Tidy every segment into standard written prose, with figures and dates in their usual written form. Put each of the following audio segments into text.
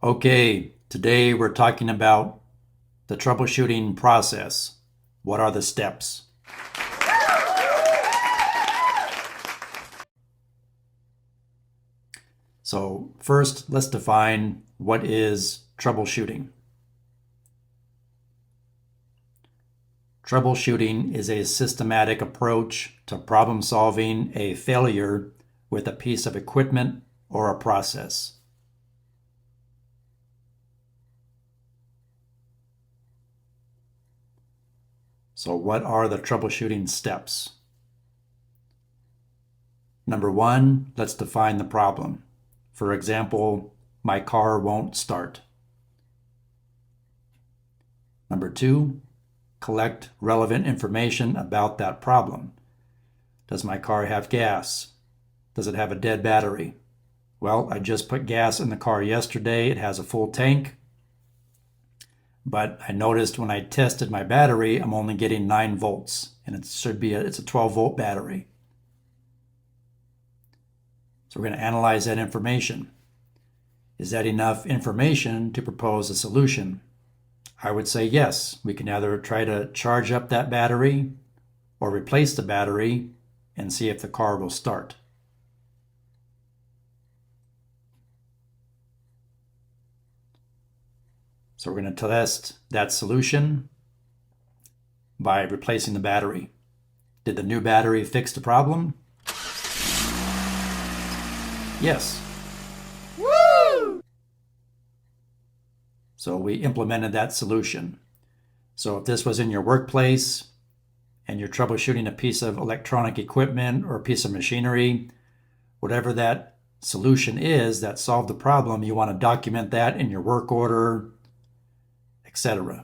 Okay, today we're talking about the troubleshooting process. What are the steps? So first, let's define what is troubleshooting. Troubleshooting is a systematic approach to problem solving a failure with a piece of equipment or a process. So what are the troubleshooting steps? Number one, let's define the problem. For example, my car won't start. Number two, collect relevant information about that problem. Does my car have gas? Does it have a dead battery? Well, I just put gas in the car yesterday. It has a full tank. But I noticed when I tested my battery, I'm only getting 9 volts, and it's a 12-volt battery. So we're going to analyze that information. Is that enough information to propose a solution? I would say yes. We can either try to charge up that battery or replace the battery and see if the car will start. So we're going to test that solution by replacing the battery. Did the new battery fix the problem? Yes. Woo! So we implemented that solution. So if this was in your workplace and you're troubleshooting a piece of electronic equipment or a piece of machinery, whatever that solution is that solved the problem, you want to document that in your work order, etc.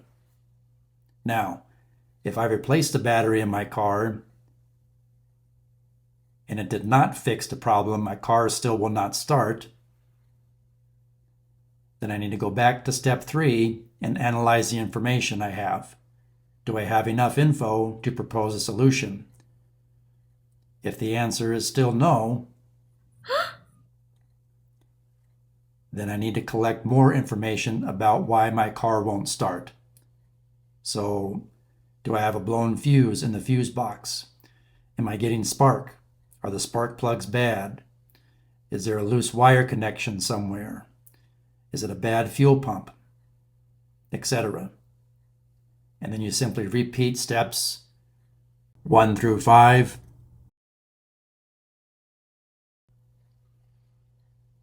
Now, if I replaced the battery in my car and it did not fix the problem, my car still will not start, then I need to go back to step 3 and analyze the information I have. Do I have enough info to propose a solution? If the answer is still no, then I need to collect more information about why my car won't start. So, do I have a blown fuse in the fuse box? Am I getting spark? Are the spark plugs bad? Is there a loose wire connection somewhere? Is it a bad fuel pump? Etc. And then you simply repeat steps 1 through 5.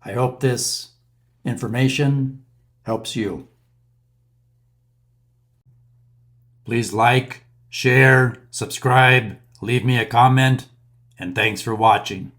I hope this information helps you. Please like, share, subscribe, leave me a comment, and thanks for watching.